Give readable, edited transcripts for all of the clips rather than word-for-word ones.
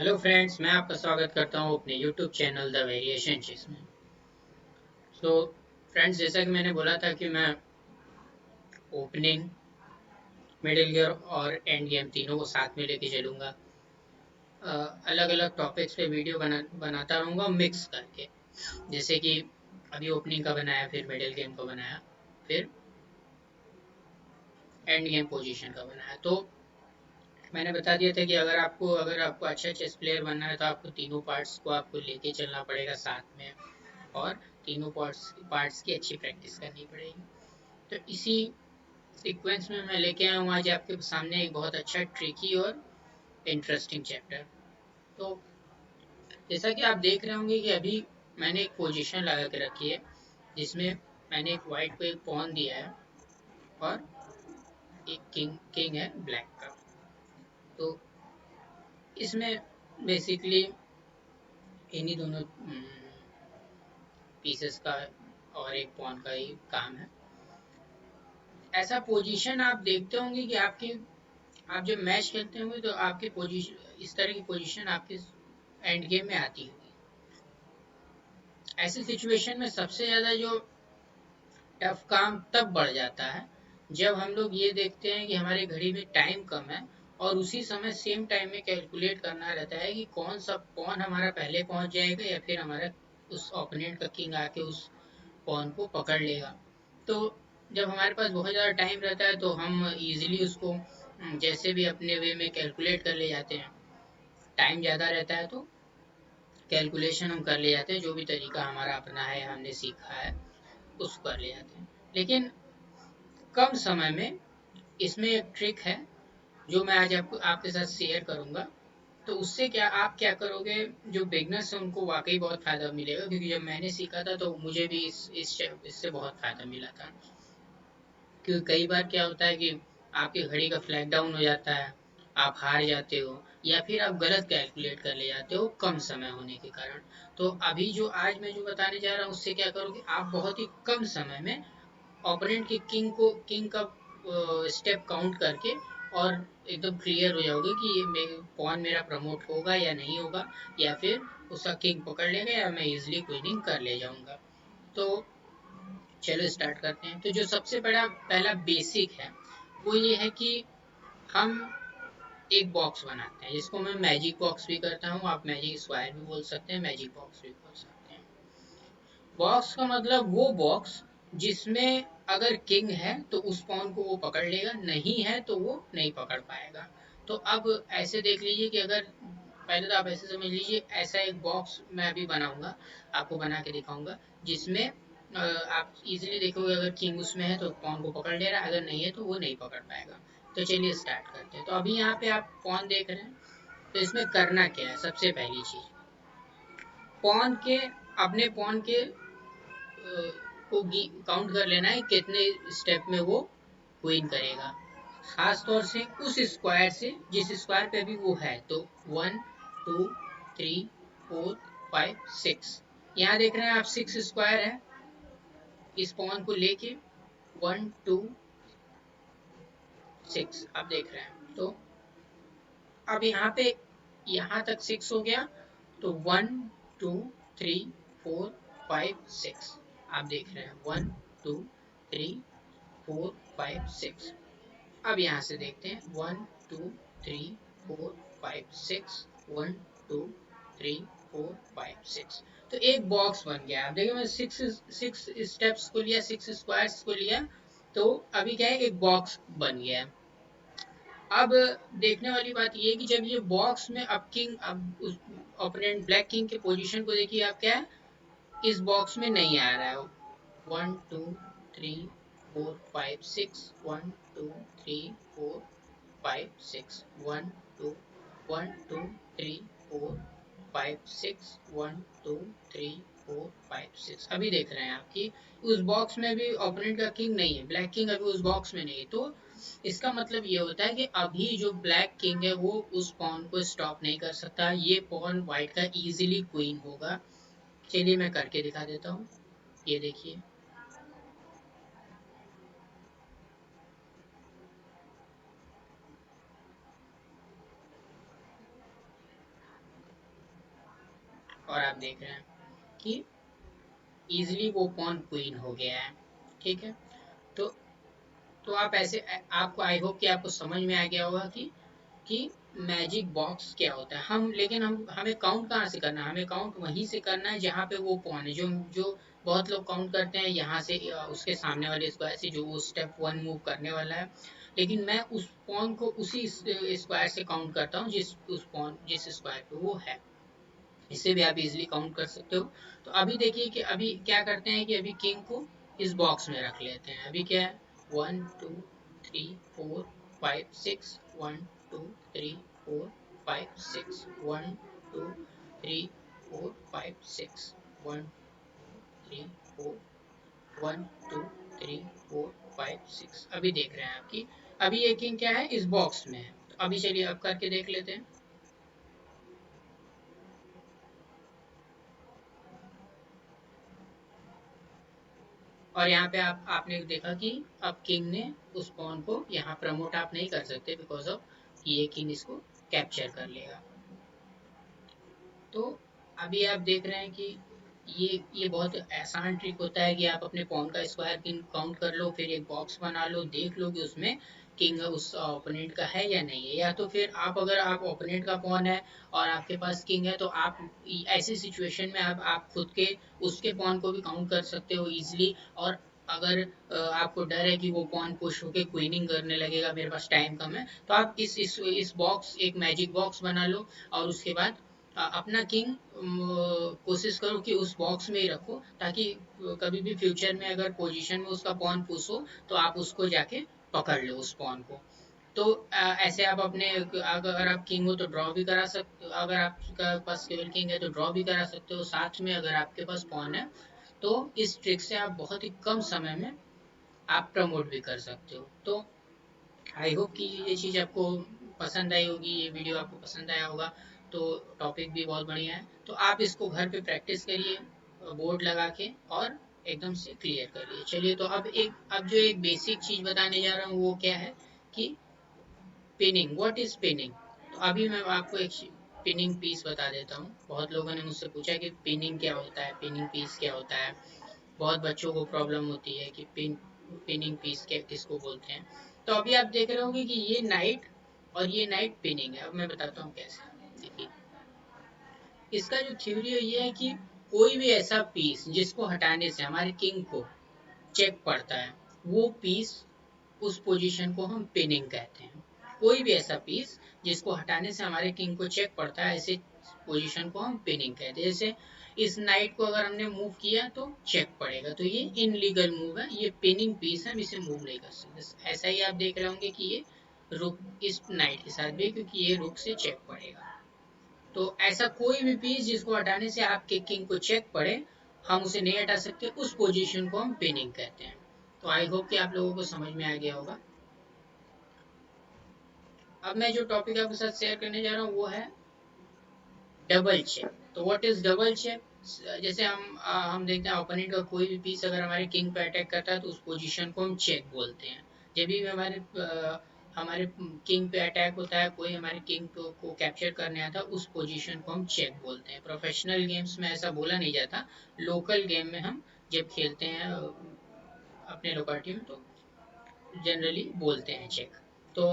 Hello friends, मैं आपका स्वागत करता हूं अपने YouTube channel the variation chess में। सो फ्रेंड्स, जैसा कि मैंने बोला था कि मैं ओपनिंग, मिडिल गेम और एंड गेम तीनों को साथ में लेके चलूंगा। अलग अलग टॉपिक्स पे वीडियो बनाता रहूंगा मिक्स करके। जैसे कि अभी ओपनिंग का बनाया, फिर मिडिल गेम का बनाया, फिर एंड गेम पोजीशन का बनाया। तो मैंने बता दिया था कि अगर आपको अच्छा चेस प्लेयर बनना है तो आपको तीनों पार्ट्स को आपको लेके चलना पड़ेगा साथ में, और तीनों पार्ट्स की अच्छी प्रैक्टिस करनी पड़ेगी। तो इसी सीक्वेंस में मैं लेके आया हूँ आज आपके सामने एक बहुत अच्छा ट्रिकी और इंटरेस्टिंग चैप्टर। तो जैसा कि आप देख रहे होंगे कि अभी मैंने एक पोजीशन लगा के रखी है, जिसमें मैंने एक वाइट को एक पॉन दिया है और एक किंग किंग है ब्लैक का। तो इसमें बेसिकली इन्हीं दोनों पीसेस का और एक पॉन का ही काम है। ऐसा पोजीशन आप देखते होंगे कि आप जब मैच खेलते होंगे तो आपके पोजीशन, इस तरह की पोजीशन आपके एंड गेम में आती होगी। ऐसी सिचुएशन में सबसे ज्यादा जो टफ काम तब बढ़ जाता है जब हम लोग ये देखते हैं कि हमारे घड़ी में टाइम कम है, और उसी समय सेम टाइम में कैलकुलेट करना रहता है कि कौन सा पॉन हमारा पहले पहुंच जाएगा या फिर हमारा उस ओपोनेंट का किंग आके उस पॉन को पकड़ लेगा। तो जब हमारे पास बहुत ज़्यादा टाइम रहता है तो हम इजीली उसको जैसे भी अपने वे में कैलकुलेट कर ले जाते हैं। टाइम ज़्यादा रहता है तो कैलकुलेशन हम कर ले जाते हैं, जो भी तरीका हमारा अपना है, हमने सीखा है, उसको कर ले जाते हैं। लेकिन कम समय में इसमें एक ट्रिक है जो मैं आज आपके साथ शेयर करूंगा। तो उससे क्या करोगे, जो बिगनर्स हैं उनको वाकई बहुत फायदा मिलेगा, क्योंकि जब मैंने सीखा था तो मुझे भी इससे बहुत फायदा मिला था। क्योंकि कई बार क्या होता है कि आपकी घड़ी का फ्लैग डाउन हो जाता है, आप हार जाते हो, या फिर आप गलत कैलकुलेट कर ले जाते हो कम समय होने के कारण। तो अभी जो आज मैं जो बताने जा रहा हूँ उससे क्या करोगे, आप बहुत ही कम समय में ओपोनेंट के किंग का स्टेप काउंट करके और एकदम क्लियर हो जाओगे कि ये पॉन मेरा प्रमोट होगा या नहीं होगा, या फिर उसका किंग पकड़ लेगा या मैं इजिली क्वीनिंग कर ले जाऊंगा। तो चलो स्टार्ट करते हैं। तो जो सबसे बड़ा पहला बेसिक है वो ये है कि हम एक बॉक्स बनाते हैं, जिसको मैं मैजिक बॉक्स भी करता हूँ, आप मैजिक स्क्वायर भी बोल सकते हैं, मैजिक बॉक्स भी बोल सकते हैं। बॉक्स का मतलब वो बॉक्स जिसमें अगर किंग है तो उस पॉन को वो पकड़ लेगा, नहीं है तो वो नहीं पकड़ पाएगा। तो अब ऐसे देख लीजिए कि अगर, पहले तो आप ऐसे समझ लीजिए, ऐसा एक बॉक्स मैं अभी बनाऊंगा, आपको बना के दिखाऊंगा, जिसमें आप इजीली देखोगे अगर किंग उसमें है तो पॉन को पकड़ ले रहा है, अगर नहीं है तो वो नहीं पकड़ पाएगा। तो चलिए स्टार्ट करते हैं। तो अभी यहाँ पे आप पॉन देख रहे हैं। तो इसमें करना क्या है, सबसे पहली चीज, पॉन के अपने पॉन के को काउंट कर लेना है कितने स्टेप में वो क्वीन करेगा, खास तौर से उस स्क्वायर से जिस स्क्वायर पे भी वो है। तो 1 2 3 4 5 6, यहाँ देख रहे हैं आप 6 स्क्वायर है इस पॉन को लेके, 1 2 6 आप देख रहे हैं। तो अब यहाँ पे यहाँ तक 6 हो गया। तो 1 2 3 4 5 6 आप देख रहे हैं, 1 2 3 4 5 6। अब यहाँ से देखते हैं, 1 2 3 4 5 6, 1 2 3 4 5 6। तो एक बॉक्स बन गया। आप देखिए मैं सिक्स सिक्स स्टेप्स को लिया, 6 स्क्वायर्स को लिया, तो अभी क्या है, एक बॉक्स बन गया। अब देखने वाली बात ये है कि जब ये बॉक्स में अब किंग, अब उस ओपोनेंट ब्लैक किंग के पोजीशन को देखिए आप, क्या है, इस बॉक्स में नहीं आ रहा है। 1 2 3 4 5 6, 1 2 3 4 5 6, 1 2 1 2 3 4 5 6, 1 2 3 4 5 6। अभी देख रहे हैं आपकी उस बॉक्स में भी ओपोनेंट का किंग नहीं है, ब्लैक किंग अभी उस बॉक्स में नहीं है। तो इसका मतलब ये होता है कि अभी जो ब्लैक किंग है वो उस पॉन को स्टॉप नहीं कर सकता, ये पॉन व्हाइट का इजीली क्वीन होगा। चलिए मैं करके दिखा देता हूँ, ये देखिए। और आप देख रहे हैं कि इजिली वो पॉन क्वीन हो गया है। ठीक है, तो आप ऐसे, आपको आई होप कि आपको समझ में आ गया होगा कि मैजिक बॉक्स क्या होता है। लेकिन हमें काउंट कहाँ से करना है? हमें काउंट वहीं से करना है जहाँ पे वो पॉन है। जो जो बहुत लोग काउंट करते हैं यहाँ से उसके सामने वाले स्क्वायर से, जो वो स्टेप 1 मूव करने वाला है। लेकिन मैं उस पॉन को उसी स्क्वायर से काउंट करता हूँ जिस स्क्वायर पे वो है। इससे भी आप इजिली काउंट कर सकते हो। तो अभी देखिए कि अभी क्या करते हैं कि अभी किंग को इस बॉक्स में रख लेते हैं। अभी क्या है, 1 2 3 4 5 6, 1 2 3 4 5 6, 1 2 3 4 5 6, 1 2 3 4 1 2 3 4 5 6। अभी देख रहे हैं आपकी, अभी ये किंग क्या है, इस बॉक्स में है। तो अभी चलिए अब करके देख लेते हैं। और यहाँ पे आपने देखा कि अब किंग ने उस पॉन को यहाँ प्रमोट आप नहीं कर सकते, बिकॉज ऑफ ये किंग इसको कैप्चर कर लेगा। तो अभी आप देख रहे हैं कि ये बहुत आसान ट्रिक होता है कि आप अपने पॉन का स्क्वायर किंग काउंट कर लो, फिर एक बॉक्स बना लो, देख लो कि उसमें किंग उस ओपोनेंट का है या नहीं है। या तो फिर आप, अगर आप ओपोनेंट का पॉन है और आपके पास किंग है, तो आप ऐसी सिचुएशन में आप खुद के उसके पॉन को भी काउंट कर सकते हो इजिली। और अगर आपको डर है कि वो पॉन पुश होके क्वीनिंग करने लगेगा, मेरे पास टाइम कम है, तो आप इस बॉक्स, एक मैजिक बॉक्स बना लो और उसके बाद अपना किंग कोशिश करो कि उस बॉक्स में ही रखो, ताकि कभी भी फ्यूचर में अगर पोजीशन में उसका पॉन पुश हो तो आप उसको जाके पकड़ लो उस पॉन को। तो ऐसे आप अपने, अगर आप किंग हो तो ड्रॉ भी करा सकते हो, अगर आपका पास केवल किंग है तो ड्रॉ भी करा सकते हो। साथ में अगर आपके पास पॉन है तो इस ट्रिक से आप बहुत ही कम समय में आप प्रमोट भी कर सकते हो। तो आई होप कि ये चीज़ आपको पसंद आई होगी, ये वीडियो आपको पसंद आया होगा। तो टॉपिक भी बहुत बढ़िया है, तो आप इसको घर पे प्रैक्टिस करिए बोर्ड लगा के, और एकदम से क्लियर करिए। चलिए, तो अब जो एक बेसिक चीज़ बताने जा रहा हूँ वो क्या है कि पिनिंग। What is pinning? तो अभी मैं आपको एक पिनिंग पीस बता देता हूँ। बहुत लोगों ने मुझसे पूछा कि पिनिंग क्या होता है, पिनिंग पीस क्या होता है। बहुत बच्चों को प्रॉब्लम होती है कि पिनिंग पीस क्या, किसको बोलते हैं। तो अभी आप देख रहे होंगे कि ये नाइट और ये नाइट पिनिंग है। अब मैं बताता हूँ कैसे। देखिए, इसका जो थ्योरी है ये है कि कोई भी ऐसा पीस जिसको हटाने से हमारे किंग को चेक पड़ता है, वो पीस, उस पोजीशन को हम पिनिंग कहते हैं। कोई भी ऐसा पीस जिसको हटाने से हमारे किंग को चेक पड़ता है, ऐसे पोजीशन को हम पिनिंग कहते हैं। जैसे इस नाइट को अगर हमने मूव किया तो चेक पड़ेगा, तो ये इनलीगल मूव है, ये पिनिंग पीस है, हम इसे मूव नहीं कर सकते। ऐसा ही आप देख रहे होंगे कि ये रुक इस नाइट के साथ भी, क्योंकि ये रुक से चेक पड़ेगा। तो ऐसा कोई भी पीस जिसको हटाने से आपके किंग को चेक पड़े, हम उसे नहीं हटा सकते, उस पोजीशन को हम पिनिंग कहते हैं। तो आई होप कि आप लोगों को समझ में आ गया होगा। अब मैं जो टॉपिक आपके साथ शेयर करने जा रहा हूँ वो है डबल चेक। तो व्हाट इज डबल चेक? जैसे हम देखते हैं ओपोनेंट का कोई भी पीस अगर हमारे किंग पे अटैक करता है तो उस पोजीशन को हम चेक बोलते हैं। जब भी हमारे किंग पे अटैक होता है, कोई हमारे किंग को कैप्चर करने आता है, उस पोजीशन को हम चेक बोलते हैं। प्रोफेशनल गेम्स में ऐसा बोला नहीं जाता, लोकल गेम में हम जब खेलते हैं अपने लोकेलिटी में, तो जनरली बोलते हैं चेक। तो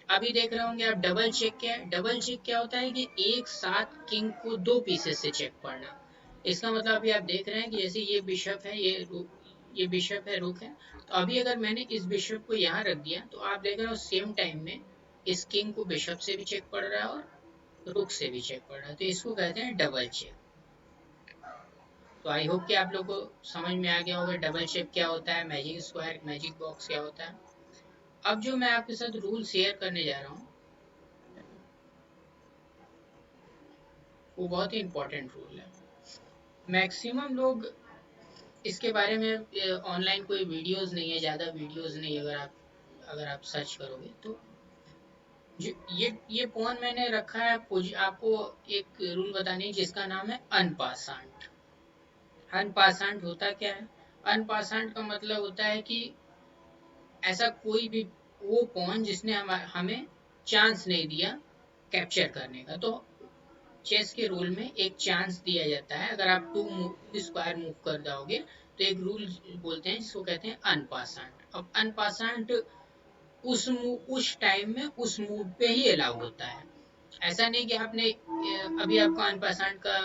अभी देख रहे होंगे आप डबल चेक क्या है। डबल चेक क्या होता है कि एक साथ किंग को दो पीसेस से चेक पड़ना। इसका मतलब अभी आप देख रहे हैं कि जैसे ये बिशप है, ये बिशप है, रुक है। तो अभी अगर मैंने इस बिशप को यहाँ रख दिया तो आप देख रहे हो सेम टाइम में इस किंग को बिशप से भी चेक पड़ रहा है और रुक से भी चेक पड़ रहा है। तो इसको कहते हैं डबल चेक। तो आई होप कि आप लोग को समझ में आ गया होगा डबल चेक क्या होता है, मैजिक स्क्वायर, मैजिक बॉक्स क्या होता है। अब जो मैं आपके साथ रूल शेयर करने जा रहा हूँ वो बहुत ही इंपॉर्टेंट रूल है। मैक्सिमम लोग इसके बारे में, ऑनलाइन कोई वीडियोस नहीं है, ज़्यादा वीडियोस नहीं, अगर आप सर्च करोगे तो ये फोन मैंने रखा है आपको एक रूल बताने जिसका नाम है अनपासांट। अनपासांट होता क्या है? अनपासांट का मतलब होता है कि ऐसा कोई भी वो पॉन जिसने हमें चांस नहीं दिया कैप्चर करने का। तो चेस के रूल में एक चांस दिया जाता है, अगर आप टू स्क्वायर मूव कर जाओगे तो एक रूल बोलते हैं जिसको कहते हैं अनपासंट। अब अनपासंट उस टाइम में उस मूव पे ही अलाउ होता है। ऐसा नहीं कि आपने अभी आपका अनपासंट का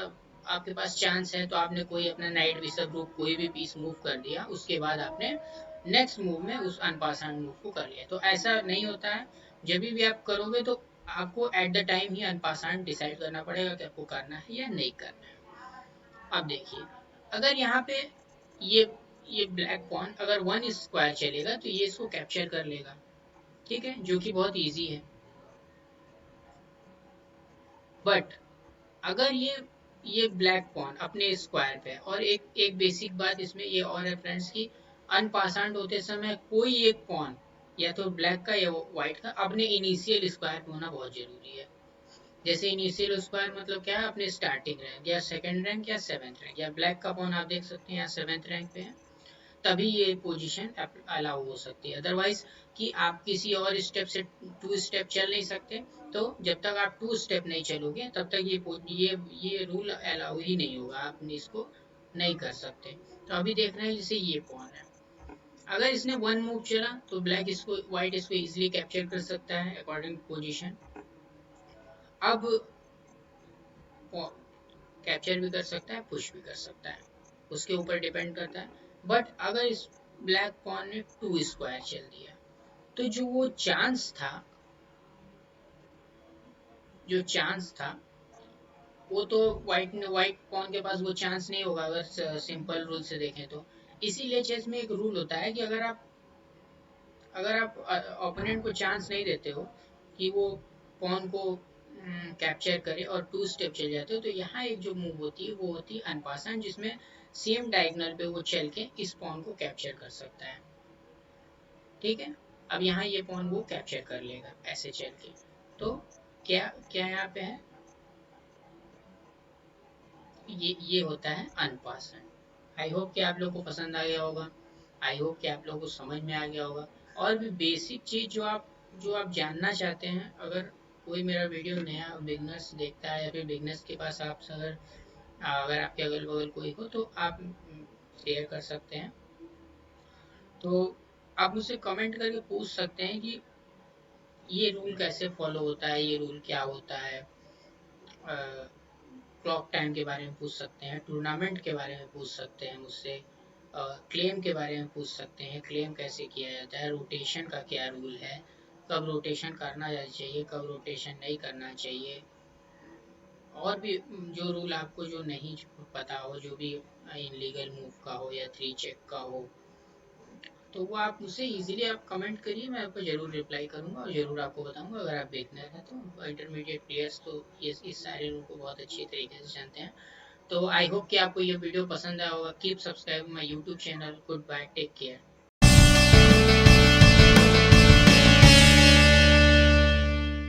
आपके पास चांस है तो आपने कोई अपना नाइट बिशप ग्रुप कोई भी पीस मूव कर दिया, उसके बाद आपने नेक्स्ट मूव में उस अनपासंट मूव को कर लिया, तो ऐसा नहीं होता है। जब भी आप करोगे तो आपको एट द टाइम ही अनपासंट डिसाइड करना पड़ेगा कि आपको करना है या नहीं करना है। अब देखिए, अगर यहाँ पे ये ये ब्लैक पॉन अगर वन स्क्वायर चलेगा तो ये इसको कैप्चर कर लेगा, ठीक है, जो कि बहुत इजी है। बट अगर ये ब्लैक पॉन अपने स्क्वायर पे, और एक बेसिक बात इसमें ये और है फ्रेंड्स की अनपासंट होते समय कोई एक पॉन या तो ब्लैक का या व्हाइट का अपने इनिशियल स्क्वायर पे होना बहुत जरूरी है। जैसे इनिशियल स्क्वायर मतलब क्या है, अपने स्टार्टिंग रैंक या सेकंड रैंक या सेवेंथ रैंक, या ब्लैक का पॉन आप देख सकते हैं यहाँ सेवेंथ रैंक पे है, तभी ये पोजीशन अलाउ हो सकती है। अदरवाइज कि आप किसी और स्टेप से टू स्टेप चल नहीं सकते, तो जब तक आप टू स्टेप नहीं चलोगे तब तक ये रूल अलाउ ही नहीं होगा, आप इसको नहीं कर सकते। तो अभी देख रहे हैं जैसे ये पॉन है, अगर इसने वन मूव चला तो ब्लैक इसको व्हाइट इसको इजिली कैप्चर कर सकता है अकॉर्डिंग पोजिशन। अब कैप्चर भी कर सकता है, पुश भी कर सकता है, उसके ऊपर डिपेंड करता है। बट अगर इस ब्लैक पॉन ने टू स्क्वायर चल दिया तो जो चांस था वो तो व्हाइट पॉन के पास वो चांस नहीं होगा, अगर सिंपल रूल से देखें तो। इसीलिए चेस में एक रूल होता है कि अगर आप ओपोनेंट को चांस नहीं देते हो कि वो पॉन को कैप्चर करे और टू स्टेप चल जाते हो, तो यहाँ एक जो मूव होती है वो होती है अनपासन, जिसमें सेम डायगोनल पे वो चल के इस पॉन को कैप्चर कर सकता है, ठीक है। अब यहाँ ये पॉन वो कैप्चर कर लेगा ऐसे चल के। तो क्या क्या यहाँ पे है, ये होता है अनपासन। आई होप कि आप लोग को पसंद आ गया होगा, आई होप कि आप लोग को समझ में आ गया होगा। और भी बेसिक चीज जो आप जानना चाहते हैं, अगर कोई मेरा वीडियो नया बिगनर्स देखता है या फिर बिगनर्स के पास आप अगर आपके अगल बगल कोई हो तो आप शेयर कर सकते हैं। तो आप मुझसे कमेंट करके पूछ सकते हैं कि ये रूल कैसे फॉलो होता है, ये रूल क्या होता है। क्लॉक टाइम के बारे में पूछ सकते हैं, टूर्नामेंट के बारे में पूछ सकते हैं मुझसे, क्लेम के बारे में पूछ सकते हैं, क्लेम कैसे किया जाता है, रोटेशन का क्या रूल है, कब रोटेशन करना चाहिए, कब रोटेशन नहीं करना चाहिए, और भी जो रूल आपको जो नहीं पता हो, जो भी इनलीगल मूव का हो या थ्री चेक का हो, तो वो आप मुझसे इजीली आप कमेंट करिए, मैं आपको ज़रूर रिप्लाई करूंगा और ज़रूर आपको बताऊंगा। अगर आप बिगनर हैं तो इंटरमीडिएट प्लेयर्स तो ये इस सारे रूल को बहुत अच्छी तरीके से जानते हैं। तो आई होप कि आपको ये वीडियो पसंद आया होगा। Keep subscribe my YouTube channel. Good bye, take care.